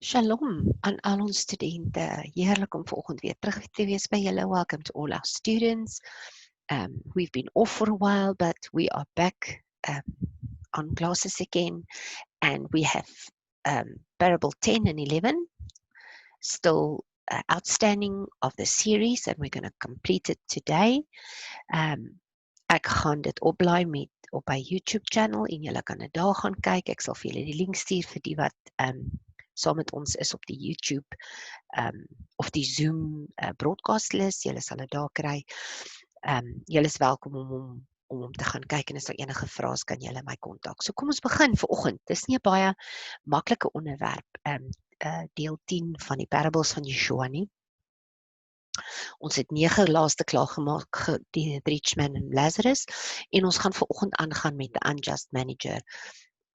Shalom aan al ons studente. Heerlik om vanoggend weer terug te wees by julle. Welcome to all our students. We've been off for a while, but we are back on classes again, and we have parable 10 and 11 still outstanding of the series, and we're going to complete it today. Ek gaan dit oplaai met op my YouTube channel en julle kan dit daar gaan kyk. Ek sal vir julle die link stuur vir die wat saam met ons is op die YouTube of die Zoom broadcast list. Julle sal dit daar kry. Julle is welkom om te gaan kyk en as daar enige vrae is, kan julle my kontak. So kom ons begin vanoggend. Dis nie 'n baie maklike onderwerp, deel 10 van die parables van Yeshua nie. Ons het 9 laaste klaar gemaak, die rich man en Lazarus, en ons gaan vanoggend aangaan met the unjust manager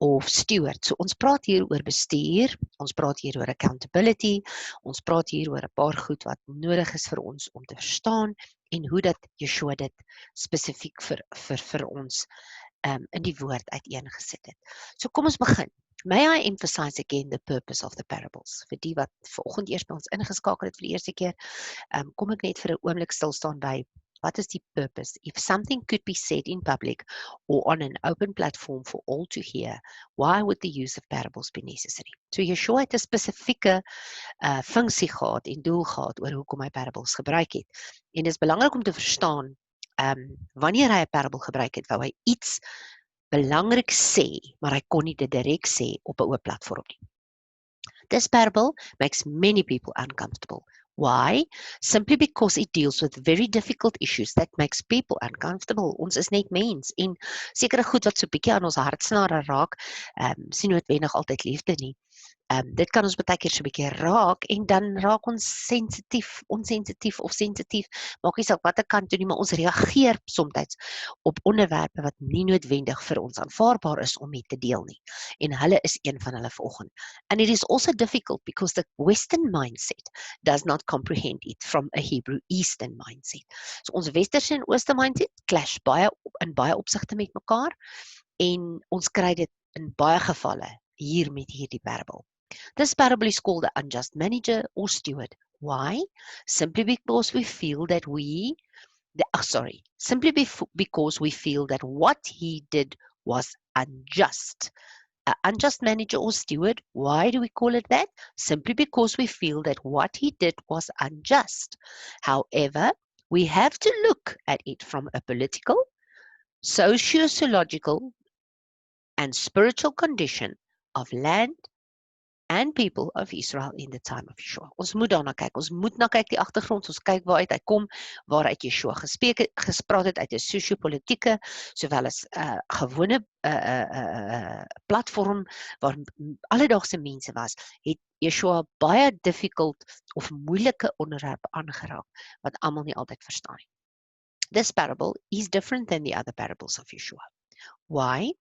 of steward. So ons praat hier oor bestuur, ons praat hier oor accountability, ons praat hier oor 'n paar goed wat nodig is vir ons om te verstaan en hoe dat Yeshua dit spesifiek vir ons in die woord uiteengesit het. So kom ons begin. May I emphasize again the purpose of the parables? Vir die wat vanoggend eers by ons ingeskakel het vir die eerste keer, kom ek net vir 'n oomblik stil staan by what is the purpose? If something could be said in public or on an open platform for all to hear, why would the use of parables be necessary? So Yeshua het 'n spesifieke funksie gehad en doel gehad oor hoekom hy parables gebruik het. En dit is belangrik om te verstaan, wanneer hy 'n parable gebruik het, wou hy iets belangrik sê, maar hy kon nie dit direk sê op 'n oop platform nie. This parable makes many people uncomfortable. Why? Simply because it deals with very difficult issues that makes people uncomfortable. Ons is net mens en sekere goed wat so 'n bietjie aan ons hartsnare raak, sien noodwendig altyd liefde nie. Dit kan ons baie keer so 'n bietjie raak en dan raak ons sensitief, onsensitief of sensitief, maak nie saak watter kant toe nie, maar ons reageer soms op onderwerpe wat nie noodwendig vir ons aanvaarbaar is om mee te deel nie. En hulle is een van hulle vanoggend. And it is also difficult because the Western mindset does not comprehend it from a Hebrew Eastern mindset. So ons Westerse en Ooste mindset clash in baie opsigte met mekaar en ons kry dit in baie gevalle hier met hierdie parable. This parable is called the unjust manager or steward. Why? Simply because we feel that because we feel that what he did was unjust. An unjust manager or steward, why do we call it that? Simply because we feel that what he did was unjust. However, we have to look at it from a political, socio-logical, and spiritual condition of land and people of Israel in the time of Yeshua. Ons moet daarna kyk. Ons moet na kyk die agtergrond. Ons kyk waaruit hy kom, waaruit Yeshua gespraat het uit 'n sosio-politieke sowel as gewone platform waar alledaagse mense was, het Yeshua baie difficult of moeilike onderwerpe aangeraak wat almal nie altyd verstaan nie. This parable is different than the other parables of Yeshua. Why?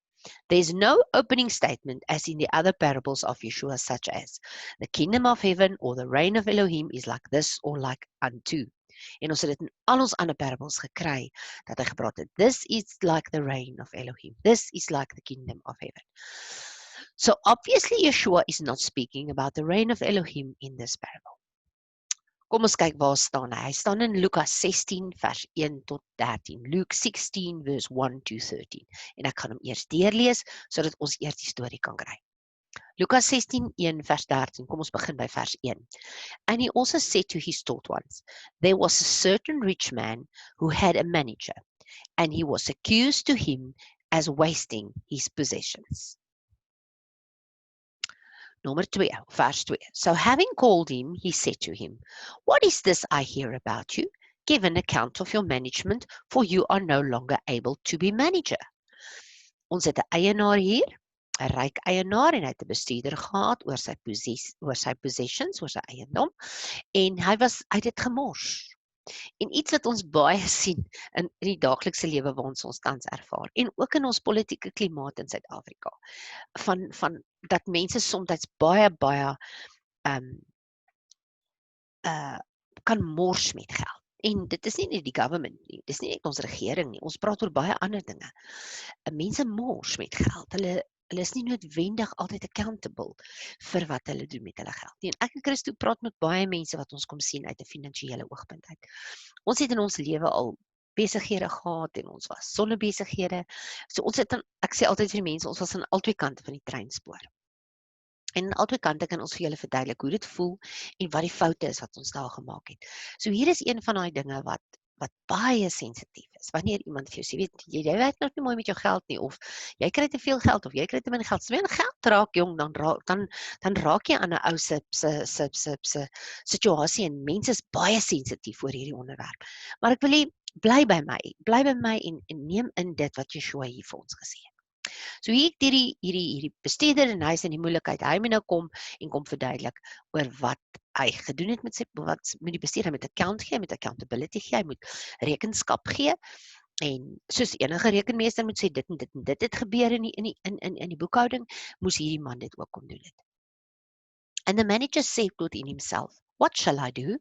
There is no opening statement as in the other parables of Yeshua, such as the kingdom of heaven or the reign of Elohim is like this or like unto. En ons het dit in al ons ander parables gekry, dat hy gepraat het, this is like the reign of Elohim, this is like the kingdom of heaven. So obviously Yeshua is not speaking about the reign of Elohim in this parable. Kom ons kyk waar staan hy. Hy staan in Lukas 16 vers 1 tot 13. Luke 16 verse 1 to 13. En ek gaan hom eers deurlees sodat ons eers die storie kan kry. Lukas 16:1 vers 13. Kom ons begin by vers 1. And he also said to his taught ones, there was a certain rich man who had a manager, and he was accused to him as wasting his possessions. Number 2, verse 2. So having called him, he said to him, what is this I hear about you? Give an account of your management, for you are no longer able to be manager. Ons het 'n eienaar hier, 'n ryk eienaar, en hy het 'n bestuurder gehad oor sy possessions, oor sy eiendom, en hy het dit gemors. En iets wat ons baie sien in die daaglikse lewe waar ons tans ervaar, en ook in ons politieke klimaat in Suid-Afrika, van dat mense soms baie kan mors met geld. En dit is nie net die government nie, dit is nie net ons regering nie, ons praat oor baie ander dinge. Mense mors met geld, hulle is nie noodwendig altyd accountable vir wat hulle doen met hulle geld nie. En ek en Christo praat met baie mense wat ons kom sien uit 'n finansiële oogpunt uit. Ons het in ons lewe al besighede gehad en ons was sonder besighede. So ons het ek sê altyd vir die mense, ons was aan albei kante van die treinspoor. En aan albei kante kan ons vir julle verduidelik hoe dit voel en wat die foute is wat ons daar gemaak het. So hier is een van daai dinge wat baie sensitief is. Wanneer iemand vir jou sê, weet jy werk nog nie mooi met jou geld nie, of jy kry te veel geld, of jy kry te min geld. So wanneer geld raak, jong, dan raak jy aan 'n ou se situasie, en mense is baie sensitief oor hierdie onderwerp. Maar ek wil hê, bly by my en neem in dit wat Yeshua hier vir ons gesê het. So hier het hierdie besteder en hy is in die moeilikheid. Hy moet nou kom verduidelik oor wat hy gedoen het met die besteder. Hy moet account gee, hy moet accountability gee, hy moet rekenskap gee. En soos enige rekenmeester moet sê, dit en dit het gebeur in die boekhouding, moes hierdie man dit ook kom doen het. And the manager said within himself, "What shall I do?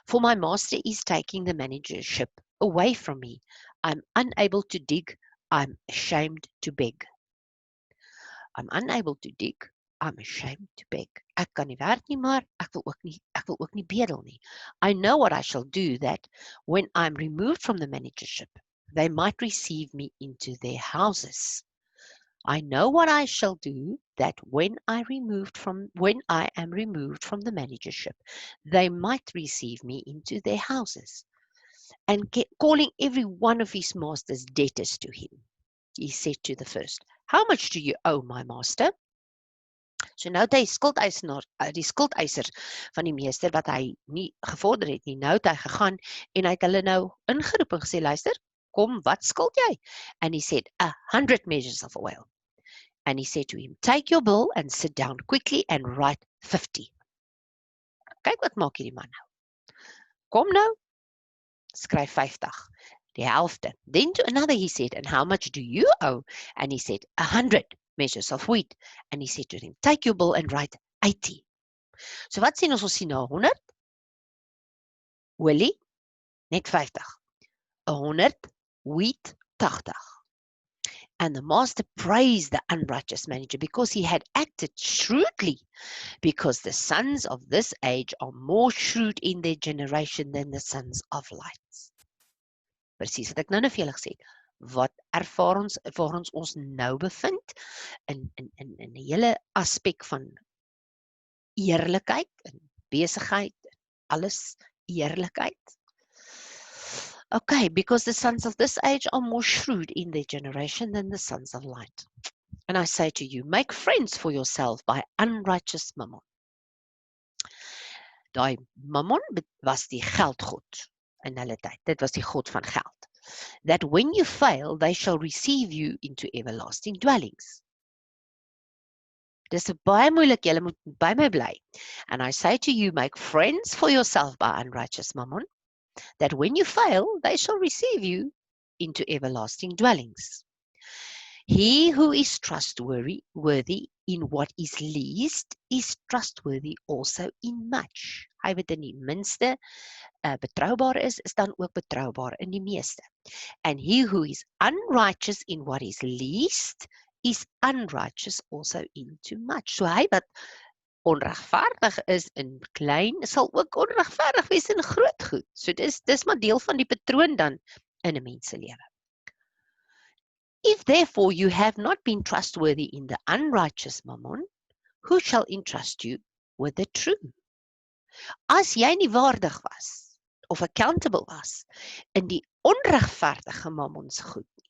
For my master is taking the managership away from me. I'm unable to dig. I'm ashamed to beg." I'm unable to dig. I'm ashamed to beg. Ek kan nie werk nie, maar ek wil ook nie bedel nie. I know what I shall do, that when I'm removed from the managership, they might receive me into their houses. I know what I shall do, that when I am removed from the managership, they might receive me into their houses. And calling every one of his master's debtors to him, he said to the first, "How much do you owe, my master?" So nou het hy die skuldeiser van die meester wat hy nie gevorder het nie, nou het hy gegaan en hy het hulle nou ingeroep en gesê, luister, kom, wat skuld jy? And he said, 100 measures of oil. And he said to him, "Take your bill and sit down quickly and write 50. Kyk wat maak hierdie man nou. Kom nou, skryf 50. Die helfte. Then to another he said, "And how much do you owe?" And he said, 100 measures of wheat. And he said to him, "Take your bill and write 80. So wat sien ons sien nou 100? Olie, net 50. 100, wheat, 80. And the master praised the unrighteous manager because he had acted shrewdly, because the sons of this age are more shrewd in their generation than the sons of light. Presies wat ek nou vir julle gesê het. Wat ervaar ons waar ons nou bevind in 'n hele aspek van eerlikheid en besigheid, alles eerlikheid. Okay, because the sons of this age are more shrewd in their generation than the sons of light. And I say to you, make friends for yourself by unrighteous mammon. Daai mammon was die geldgod in hulle tyd. Dit was die god van geld. That when you fail, they shall receive you into everlasting dwellings. Dis baie moeilik, julle moet by my bly. And I say to you, make friends for yourself by unrighteous mammon, that when you fail, they shall receive you into everlasting dwellings. He who is trustworthy in what is least is trustworthy also in much. Hy wat in die minste betrouwbaar is dan ook betrouwbaar in die meeste. And he who is unrighteous in what is least is unrighteous also into much. So hy wat onregverdig is in klein, sal ook onregverdig wees in groot goed. So dis maar deel van die patroon dan in 'n mens se lewe. If therefore you have not been trustworthy in the unrighteous mammon, who shall entrust you with the true? As jy nie waardig was, of accountable was, in die onregverdige mammon se goed nie.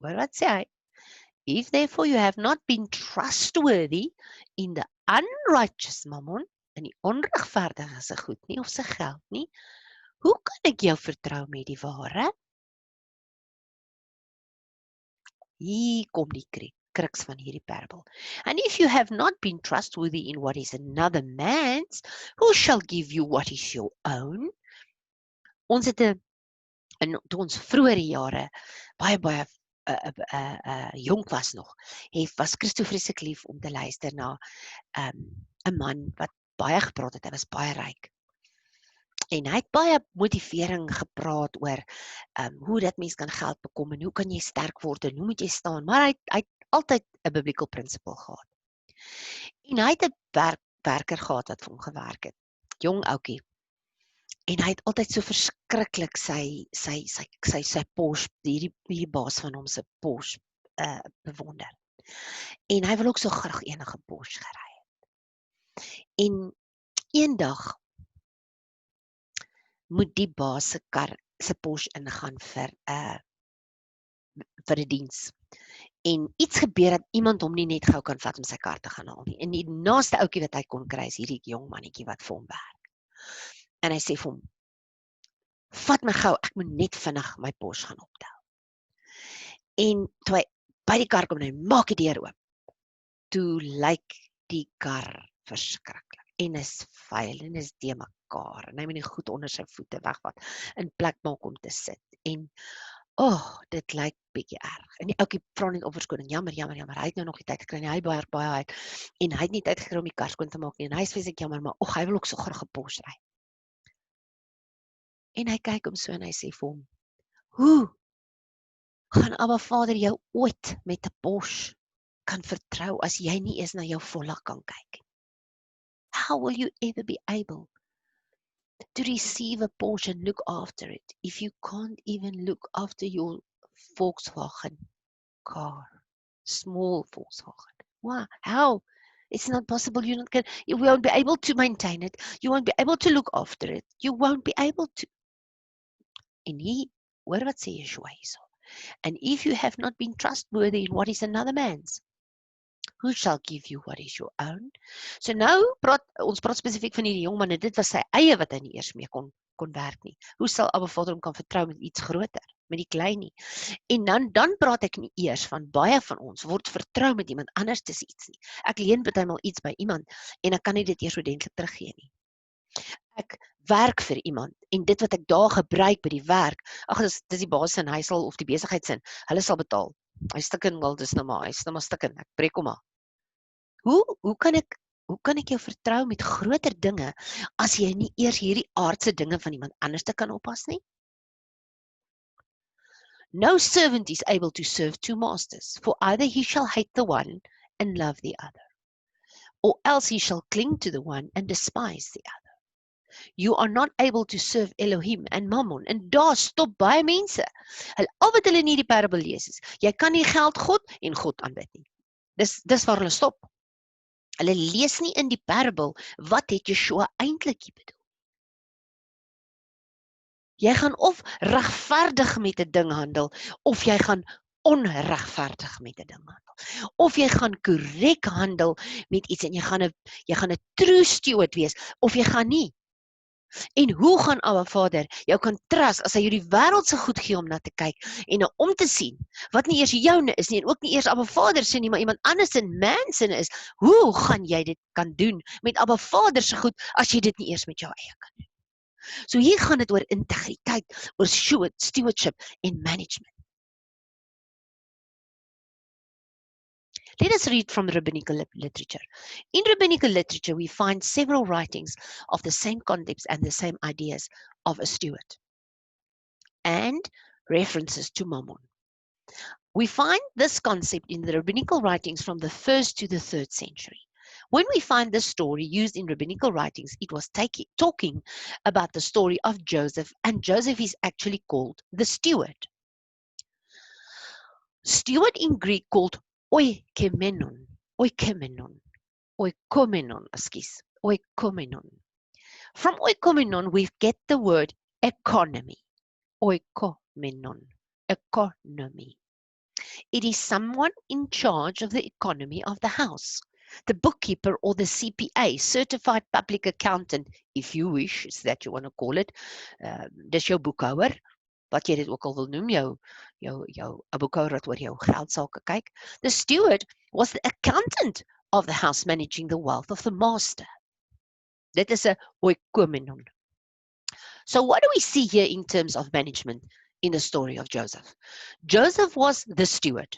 Hoor wat sê hy? If therefore you have not been trustworthy in the unrighteous mammon, in die onregverdige se goed nie, of se geld nie, hoe kan ek jou vertrou met die ware? Hier kom die crux van hierdie parable. And if you have not been trustworthy in what is another man's, who shall give you what is your own? Ons het toe ons vroeëre jare baie jonk was nog, was Christo vreeslik lief om te luister na 'n man wat baie gepraat het, hy was baie ryk. En hy het baie motivering gepraat oor hoe dat mens kan geld bekom en hoe kan jy sterk word en hoe moet jy staan. Maar hy het altyd 'n biblical principle gehad. En hy het 'n werker gehad wat vir hom gewerk het. Jong ouetjie. En hy het altyd so verskriklik sy Porsche, hierdie baas van hom se Porsche bewonder. En hy wil ook so graag enige Porsche gery het. En eendag moet die baas se kar se Porsche ingaan vir 'n diens. En iets gebeur dat iemand hom nie net gou kan vat om sy kar te gaan haal nie. En die naaste ouetjie wat hy kon kry is hierdie jong mannetjie wat vir hom werk. En hy sê vir hom, vat my gou, ek moet net vinnig my Porsche gaan optel. En toe hy by die kar kom en hy maak die deur oop, toe lyk die kar verskriklik. En is vuil en is de mekaar. En hy moet die goed onder sy voete wegvat, in plek maak om te sit. En dit lyk bietjie erg. En die ouetjie vra net om verskoning. Jammer. Hy het nou nog die tyd gekry nie. Hy werk baie hard. En hy het nie tyd gekry om die kar skoon te maak nie. En hy sê ek jammer, maar hy wil ook so graag 'n Porsche ry. En hy kyk hom so en hy sê vir hom, hoe gaan Abba Vader jou ooit met 'n Porsche kan vertrou as jy nie eens na jou volle kan kyk? How will you ever be able to receive a Porsche and look after it if you can't even look after your Volkswagen car, small Volkswagen? Why? How? It's not possible. You won't be able to maintain it. You won't be able to look after it. You won't be able to. En hoor wat sê Yeshua hierso. And if you have not been trustworthy in what is another man's, who shall give you what is your own? So nou ons praat spesifiek van hierdie jongman en dit was sy eie wat hy nie eers mee kon werk nie. Hoe sal Abba Vader hom kan vertrou met iets groter, met die klein nie? En dan praat ek nie eers van baie van ons word vertrou met iemand anders te iets nie. Ek leen bytelmal iets by iemand en ek kan nie dit eers oordentlik teruggee nie. Ek werk vir iemand en dit wat ek daar gebruik by die werk, dis die baas en hy sal of die besigheidsin, hulle sal betaal. Hy stikken wel, dis nou maar, stikken, ek breek hom maar. Hoe kan ek jou vertrou met groter dinge as jy nie eers hierdie aardse dinge van iemand anders te kan oppas nie? No servant is able to serve two masters, for either he shall hate the one and love the other, or else he shall cling to the one and despise the other. You are not able to serve Elohim and Mammon. En daar stop baie mense. Al wat hulle nie die parabel lees is, jy kan nie geld God en God aanbid nie. Dis waar hulle stop. Hulle lees nie in die parabel, wat het Yeshua eintlik bedoel. Jy gaan of regverdig met 'n ding handel, of jy gaan onregverdig met 'n ding handel. Of jy gaan korrek handel met iets en jy gaan 'n true steward wees, of jy gaan nie. En hoe gaan Abba Vader jou kan trust as hy jou die wêreldse goed gee om na te kyk en om te sien wat nie eers joune is nie en ook nie eers Abba Vader se nie, maar iemand anders in mense is. Hoe gaan jy dit kan doen met Abba Vader se goed as jy dit nie eers met jou eie kan doen? So hier gaan dit oor integriteit, oor stewardship en management. Let us read from rabbinical literature. In rabbinical literature, we find several writings of the same concepts and the same ideas of a steward, and references to Mammon. We find this concept in the rabbinical writings from the 1st to the 3rd century. When we find this story used in rabbinical writings, it was talking about the story of Joseph, and Joseph is actually called the steward. Steward in Greek called oikomenon. From oikomenon, we get the word economy. Oikomenon, economy. It is someone in charge of the economy of the house. The bookkeeper or the CPA, certified public accountant, if you wish, is that you want to call it. Dis jou boekhouer, wat jy dit ook al wil noem, jou boekhouer wat oor jou geldsaake kyk. The steward was the accountant of the house managing the wealth of the master. Dit is 'n oikomenon. So what do we see here in terms of management in the story of Joseph? Joseph was the steward.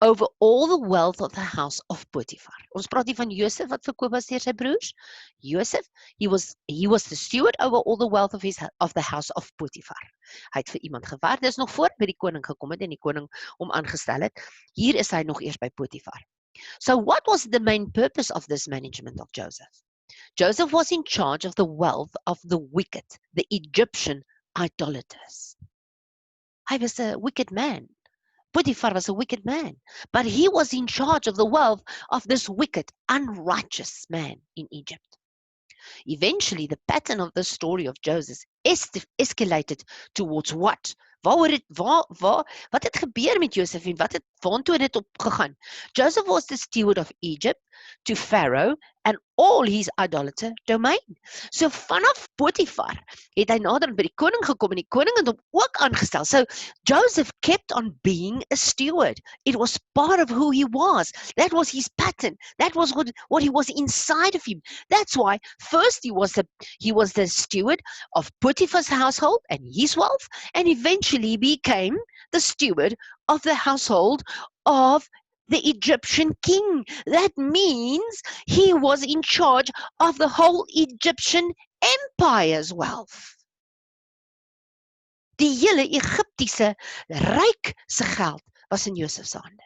over all the wealth of the house of Potiphar. Ons praat hier van Josef wat verkoop was deur sy broers. Josef, he was the steward over all the wealth of the house of Potiphar. Hy het vir iemand gewerk, dis nog voor by die koning gekom het en die koning hom aangestel het. Hier is hy nog eers by Potiphar. So what was the main purpose of this management of Joseph? Joseph was in charge of the wealth of the wicked, the Egyptian idolaters. Hy was a wicked man. Potiphar was a wicked man, but he was in charge of the wealth of this wicked, unrighteous man in Egypt. Eventually, the pattern of the story of Joseph escalated towards what? Wat het gebeur met Joseph en waartoe het dit opgegaan? Joseph was the steward of Egypt to Pharaoh and all his idolater domain. So vanaf Potiphar het hy nader by die koning gekom en die koning het hom ook aangestel. So Joseph kept on being a steward. It was part of who he was. That was his pattern. That was what he was inside of him. That's why first he was the steward of Potiphar's household and his wealth, and eventually became the steward of the household of the Egyptian king. That means he was in charge of the whole Egyptian empire's wealth. Die hele Egiptiese ryk se geld was in Josef se hande.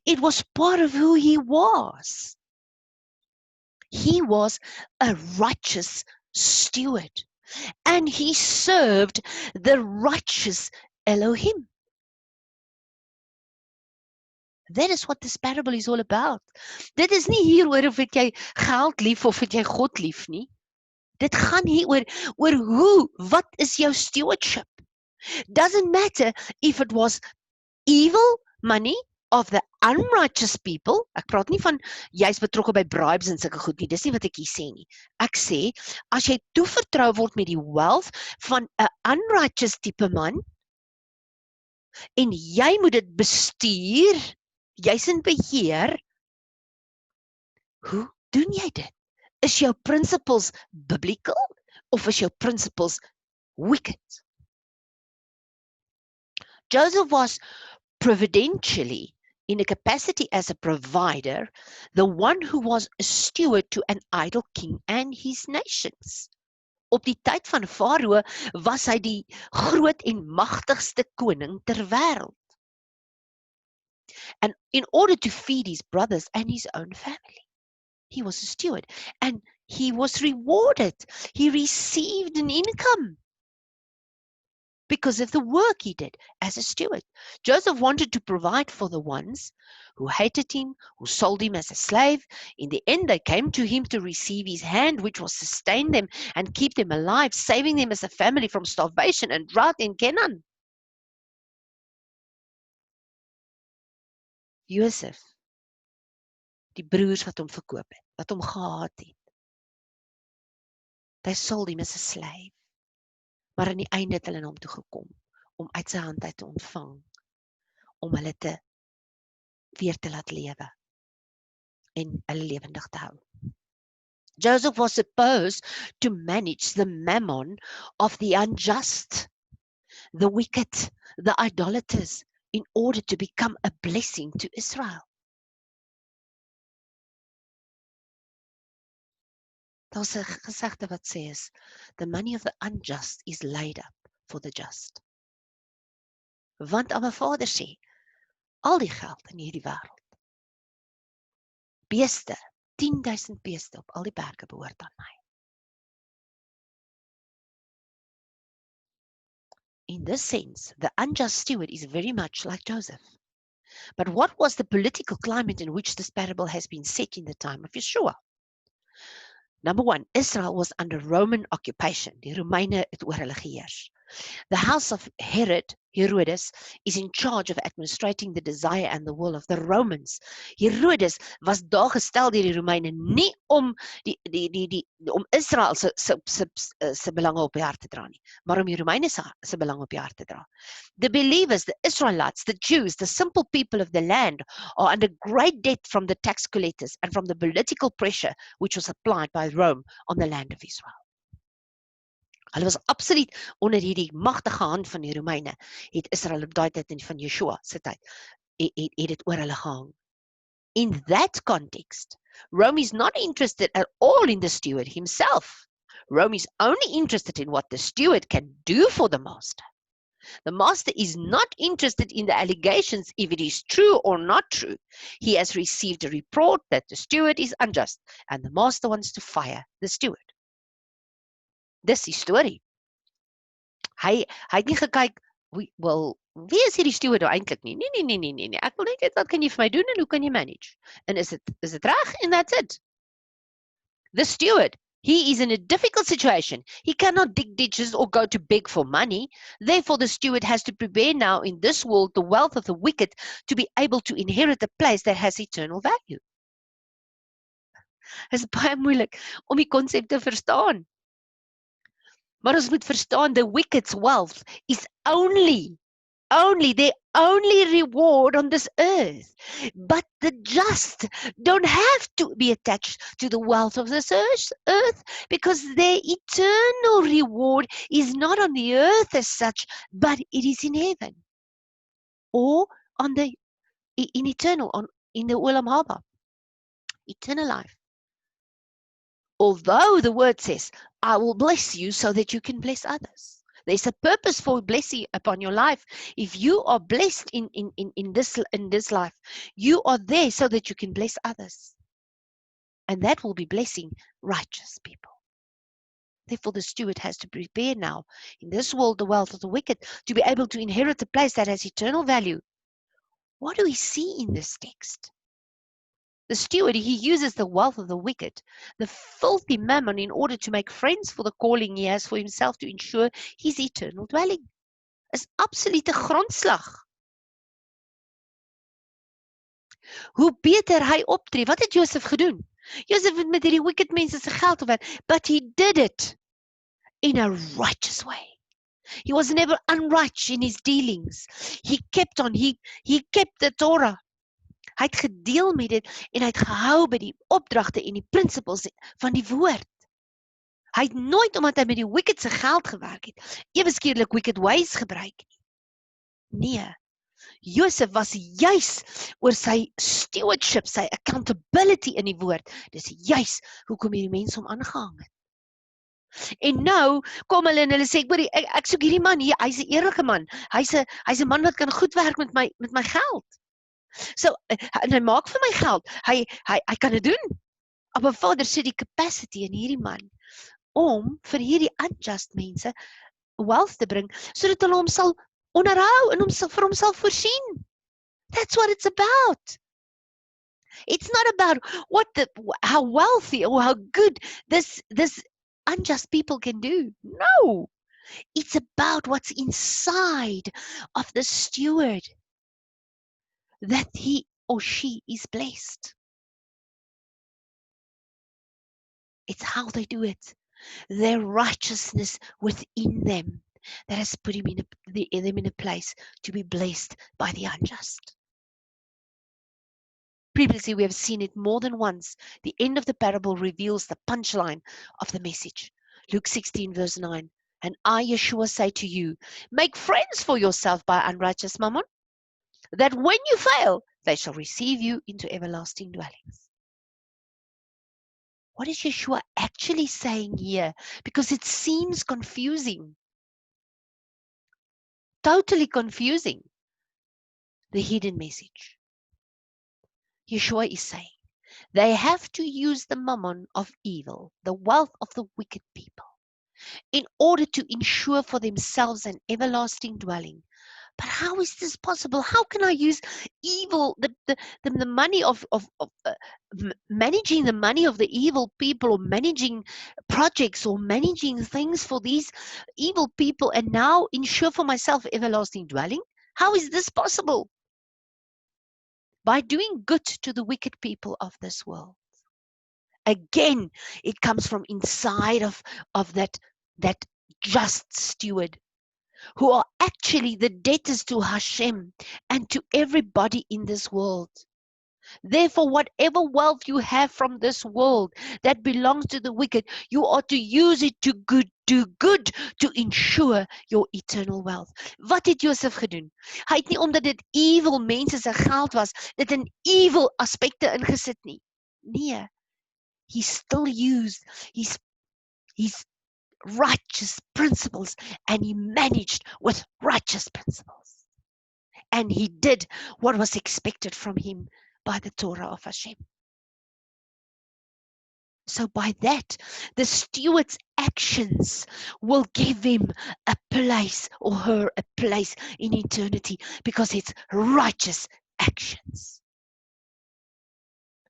It was part of who he was. He was a righteous steward, and he served the righteous Elohim. That is what this parable is all about. Dit is nie hier oor of het jy geld lief of het jy God lief nie. Dit gaan hier oor hoe, wat is jou stewardship? Doesn't matter if it was evil money of the unrighteous people. Ek praat nie van jy's betrokke by bribes en sulke goed nie. Dis nie wat ek hier sê nie. Ek sê as jy toevertrou word met die wealth van 'n unrighteous tipe man en jy moet dit bestuur, jy's in beheer, hoe doen jy dit? Is jou principles biblical of is jou principles wicked? Joseph was providentially, in a capacity as a provider, the one who was a steward to an idol king and his nations. Op die tyd van Farao was hy die groot en magtigste koning ter wêreld. And in order to feed his brothers and his own family, he was a steward. And he was rewarded. He received an income because of the work he did as a steward. Joseph wanted to provide for the ones who hated him, who sold him as a slave. In the end, they came to him to receive his hand, which was sustain them and keep them alive, saving them as a family from starvation and drought in Canaan. Joseph, die broers wat hom verkoop het, wat hom gehaat het. They sold him as a slave. Maar aan die einde het hulle na hom toe gekom, om uit sy hand uit te ontvang, om hulle weer te laat lewe, en hulle lewendig te hou. Joseph was supposed to manage the mammon of the unjust, the wicked, the idolaters, in order to become a blessing to Israel. Daar's 'n gesegde wat sê is, the money of the unjust is laid up for the just. Want aan my Vader sê, al die geld in hierdie wêreld, beeste, 10,000 beeste op al die berge behoort aan my. In this sense, the unjust steward is very much like Joseph. But what was the political climate in which this parable has been set in the time of Yeshua? Number one, Israel was under Roman occupation. Die Romeine het oor hulle geheers. The house of Herodes, is in charge of administrating the desire and the will of the Romans. Herodes was daar gestel deur die Romeine nie om om Israel se belange op die hart te dra nie, maar om die Romeine se belange op die hart te dra. The believers, the Israelites, the Jews, the simple people of the land are under great debt from the tax collectors and from the political pressure which was applied by Rome on the land of Israel. Hulle was absoluut onder hierdie magtige hand van die Romeine, het Israel op daai tyd van Yeshua se tyd het dit oor hulle gehang. In that context, Rome is not interested at all in the steward himself. Rome is only interested in what the steward can do for the master. The master is not interested in the allegations if it is true or not true. He has received a report that the steward is unjust and the master wants to fire the steward. Dis die storie. Hy het nie gekyk, wie is hierdie steward nou eintlik nie? Nee. Ek wil net weet wat kan jy vir my doen en hoe kan jy manage? En is dit reg? And that's it. The steward, he is in a difficult situation. He cannot dig ditches or go to beg for money. Therefore, the steward has to prepare now in this world the wealth of the wicked to be able to inherit a place that has eternal value. Dit is baie moeilik om die konsep te verstaan. Maar ons moet verstaan, the wicked's wealth is only their only reward on this earth. But the just don't have to be attached to the wealth of this earth because their eternal reward is not on the earth as such, but it is in heaven. Or in eternal, in the Olam Haba. Eternal life. Although the word says, I will bless you so that you can bless others. There's a purpose for blessing upon your life. If you are blessed in this life, you are there so that you can bless others. And that will be blessing righteous people. Therefore, the steward has to prepare now in this world the wealth of the wicked to be able to inherit a place that has eternal value. What do we see in this text? The steward, he uses the wealth of the wicked, the filthy mammon, in order to make friends for the calling he has for himself to ensure his eternal dwelling. Is absolute grondslag. Hoe beter hy optree, wat het Josef gedoen? Josef het met hierdie wicked mense se geld gewerk, but he did it in a righteous way. He was never unrighteous in his dealings. He kept on, he kept the Torah. Hy het gedeel met dit en hy het gehou by die opdragte en die principles van die woord. Hy het nooit, omdat hy met die wicked se geld gewerk het, eweskeerlik wicked ways gebruik nie. Nee, Josef was juis oor sy stewardship, sy accountability in die woord. Dis juis hoekom hierdie mense hom aangehang het. En nou kom hulle en hulle sê, ek soek hierdie man hier, hy's 'n eerlike man. Hy's 'n man wat kan goed werk met my geld. So, en hy maak vir my geld. Hy kan dit doen. Maar Vader sê die capacity in hierdie man om vir hierdie unjust mense wealth te bring, sodat hulle hom sal onderhou en vir hom sal voorsien. That's what it's about. It's not about how wealthy or how good this unjust people can do. No. It's about what's inside of the steward, that he or she is blessed. It's how they do it. Their righteousness within them that has put them in a place to be blessed by the unjust. Previously, we have seen it more than once. The end of the parable reveals the punchline of the message. Luke 16 verse 9. And I, Yeshua, say to you, make friends for yourself by unrighteous mammon, that when you fail, they shall receive you into everlasting dwellings. What is Yeshua actually saying here? Because it seems confusing. Totally confusing. The hidden message. Yeshua is saying, they have to use the mammon of evil, the wealth of the wicked people, in order to ensure for themselves an everlasting dwelling. But how is this possible? How can I use evil, the money of managing the money of the evil people, or managing projects, or managing things for these evil people, and now ensure for myself everlasting dwelling? How is this possible? By doing good to the wicked people of this world. Again, it comes from inside of that just steward, who are actually the debtors to Hashem and to everybody in this world. Therefore, whatever wealth you have from this world that belongs to the wicked, you ought to use it to good Do good to ensure your eternal wealth. Wat het Josef gedoen? Hy het nie omdat dit evil mense se geld was, dit in evil aspekte ingesit nie. Nee, he still used his righteous principles and he managed with righteous principles. And he did what was expected from him by the Torah of Hashem. So by that, the steward's actions will give him a place or her a place in eternity because it's righteous actions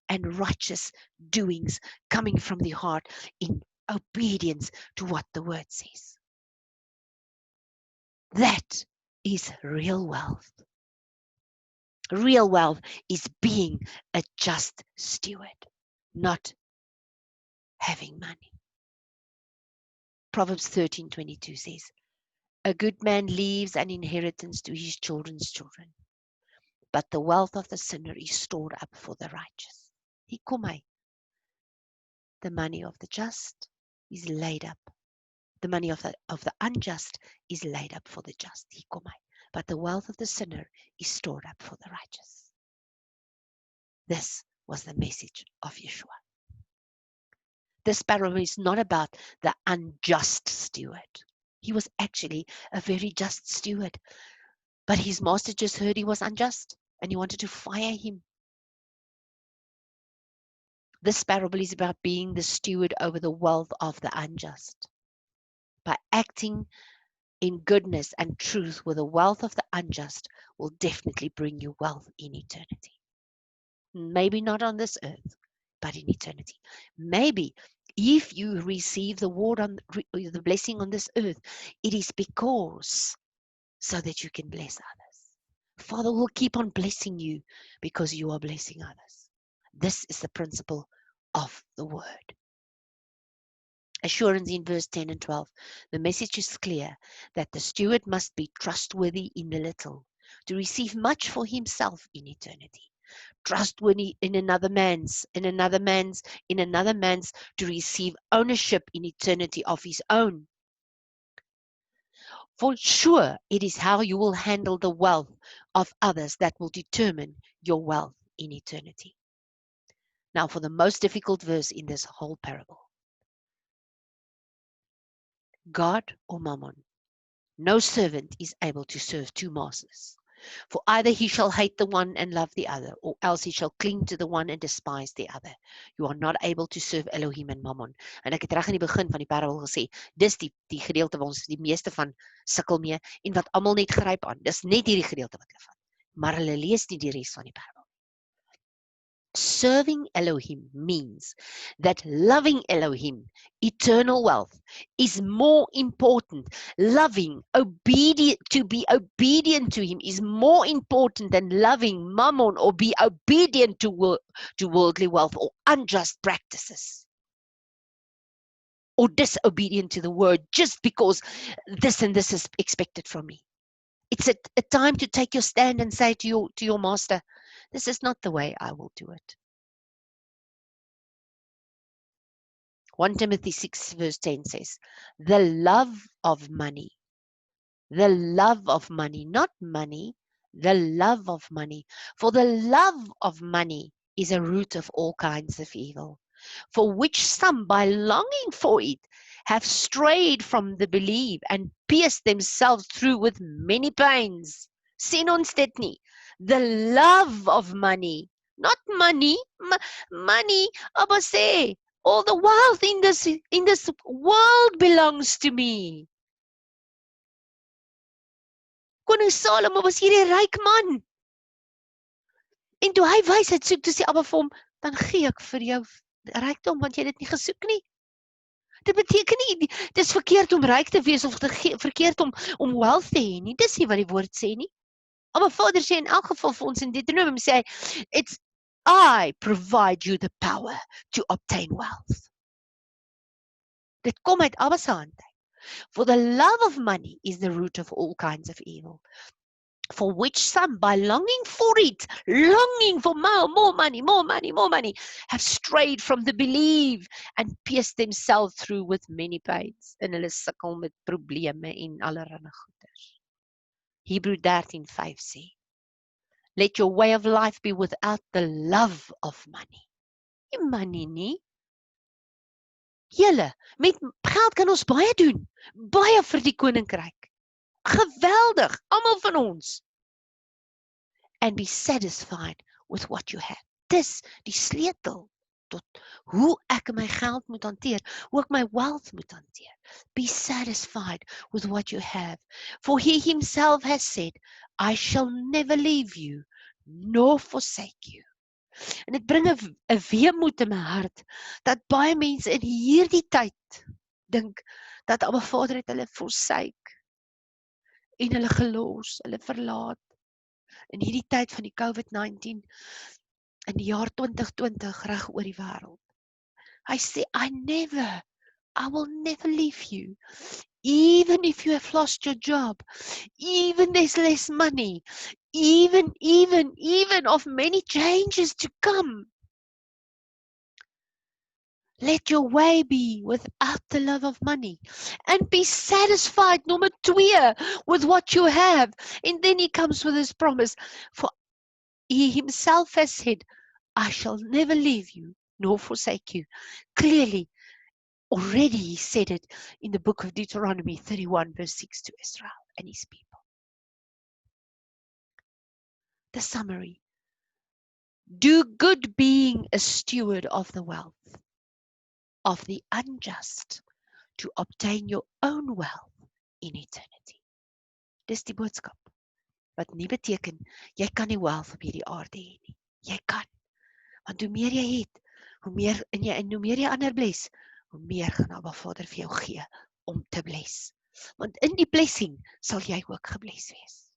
and righteous doings coming from the heart in obedience to what the word says. That is real wealth. Real wealth is being a just steward, not having money. Proverbs 13:22 says, a good man leaves an inheritance to his children's children, but the wealth of the sinner is stored up for the righteous. Hier kom hy. The money of the just is laid up. The money of the unjust is laid up for the just. Hier kom hy. But the wealth of the sinner is stored up for the righteous. This was the message of Yeshua. This parable is not about the unjust steward. He was actually a very just steward. But his master just heard he was unjust and he wanted to fire him. This parable is about being the steward over the wealth of the unjust. By acting in goodness and truth with the wealth of the unjust will definitely bring you wealth in eternity. Maybe not on this earth, but in eternity. Maybe if you receive the word on the blessing on this earth, it is because so that you can bless others. Father will keep on blessing you because you are blessing others. This is the principle of the word. Assurance in verse 10 and 12. The message is clear that the steward must be trustworthy in the little to receive much for himself in eternity. Trustworthy in another man's to receive ownership in eternity of his own. For sure, it is how you will handle the wealth of others that will determine your wealth in eternity. Now, for the most difficult verse in this whole parable. God or mammon. No servant is able to serve two masters. For either he shall hate the one and love the other, or else he shall cling to the one and despise the other. You are not able to serve Elohim and Mammon. En ek het reg aan die begin van die parabel gesê, dis die gedeelte waar ons die meeste van sukkel mee en wat almal net gryp aan. Dis net hierdie gedeelte wat hulle vat. Maar hulle lees nie die res van die parabel. Serving Elohim means that loving Elohim, eternal wealth, is more important. Loving, to be obedient to him is more important than loving mammon or be obedient to worldly wealth or unjust practices. Or disobedient to the word just because this and this is expected from me. It's a time to take your stand and say to your master, this is not the way I will do it. 1 Timothy 6 verse 10 says, the love of money, not money, the love of money. For the love of money is a root of all kinds of evil, for which some by longing for it have strayed from the belief and pierced themselves through with many pains. Sien ons dit nie? The love of money, not money, money, Abba sê, all the wealth in this world belongs to me. Koning Salomo was hierdie ryk man. En toe hy wysheid soek, toe sê Abba vir hom, dan gee ek vir jou rykdom, want jy het dit nie gesoek nie. Dit beteken nie, dis verkeerd om ryk te wees of verkeerd om wealth te hê nie. Dis nie wat die woord sê nie. Abba Vader sê in elk geval vir ons in Deuteronomium sê, it's I provide you the power to obtain wealth. Dit kom uit Abba se hand. For the love of money is the root of all kinds of evil. For which some, by longing for it, longing for more money, more money, have strayed from the belief and pierced themselves through with many pains. En hulle sukkel met probleme en allerlei goeders. Hebrew 13:5 sê, let your way of life be without the love of money. Nie money nie. Julle, met geld kan ons baie doen. Baie vir die koninkryk. Geweldig, almal van ons. And be satisfied with what you have. Dis die sleutel tot hoe ek my geld moet hanteer, hoe ek my wealth moet hanteer. Be satisfied with what you have. For he himself has said, I shall never leave you, nor forsake you. En dit bring 'n weemoed in my hart, dat baie mense in hierdie tyd dink, dat Abba Vader het hulle forsake, en hulle gelos, hulle verlaat. In hierdie tyd van die COVID-19, in die jaar 2020 reg oor die wêreld. Hy sê, I will never leave you. Even if you have lost your job, even there's less money, even of many changes to come. Let your way be without the love of money. And be satisfied, number 2, with what you have. And then he comes with his promise. For he himself has said, I shall never leave you, nor forsake you. Clearly, already he said it in the book of Deuteronomy 31 verse 6 to Israel and his people. The summary. Do good being a steward of the wealth of the unjust to obtain your own wealth in eternity. Dis die boodskap. Wat nie beteken, jy kan nie wealth op hierdie aarde hê nie. Jy kan. Want hoe meer jy het, hoe meer jy ander bless, hoe meer gaan Abba Vader vir jou gee om te bless. Want in die blessing sal jy ook gebless wees.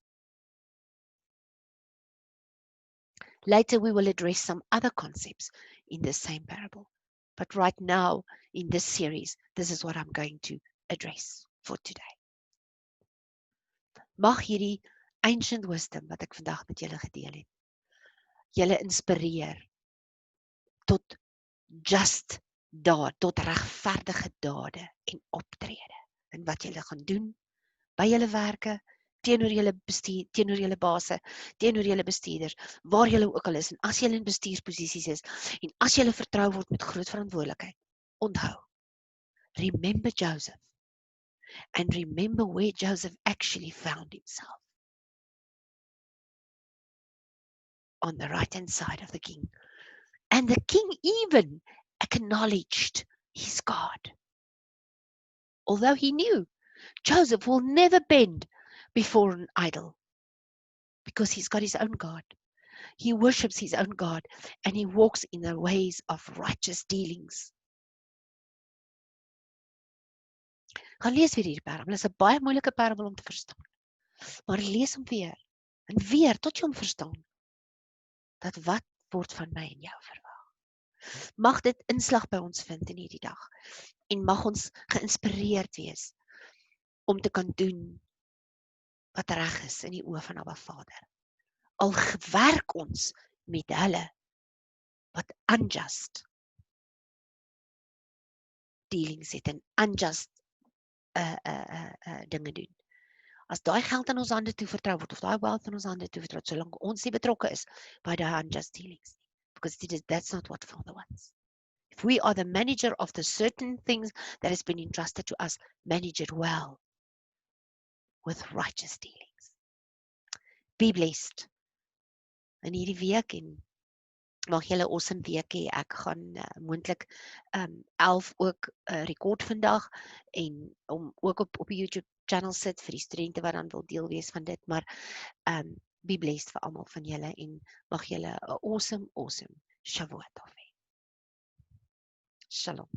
Later we will address some other concepts in the same parable. But right now, in this series, this is what I'm going to address for today. Mag hierdie ancient wisdom wat ek vandag met julle gedeel het, julle inspireer tot just daad, tot regverdige dade en optrede. En wat julle gaan doen by julle werke, teenoor julle base, teenoor julle bestuurders, waar julle ook al is, en as julle in bestuursposisies is, en as julle vertrou word met groot verantwoordelikheid, onthou, remember Joseph, and remember where Joseph actually found himself. On the right-hand side of the king. And the king even acknowledged his God. Although he knew Joseph will never bend before an idol, because he's got his own God. He worships his own God, and he walks in the ways of righteous dealings. Gaan lees weer hierdie parabel. Dit is 'n baie moeilike parabel om te verstaan. Maar lees hom weer, en weer tot jy hom verstaan. Dat wat word van my en jou verwag. Mag dit inslag by ons vind in hierdie dag. En mag ons geïnspireerd wees om te kan doen wat reg is in die oë van Abba Vader. Al werk ons met hulle wat unjust dealings het en unjust dinge doen. As daai geld in ons hande toe vertrou word, of daai wealth in ons hande toe vertrou, solank ons nie betrokke is by daai unjust dealings. Because that's not what Father wants. If we are the manager of the certain things that has been entrusted to us, manage it well with righteous dealings. Be blessed. In hierdie week en mag julle 'n awesome week hê. Ek gaan moontlik 11 ook rekord vandag en om ook op die YouTube channel sit vir die studente wat dan wil deel wees van dit, maar be blessed vir almal van julle en mag julle 'n awesome Shavuot hê. Shalom.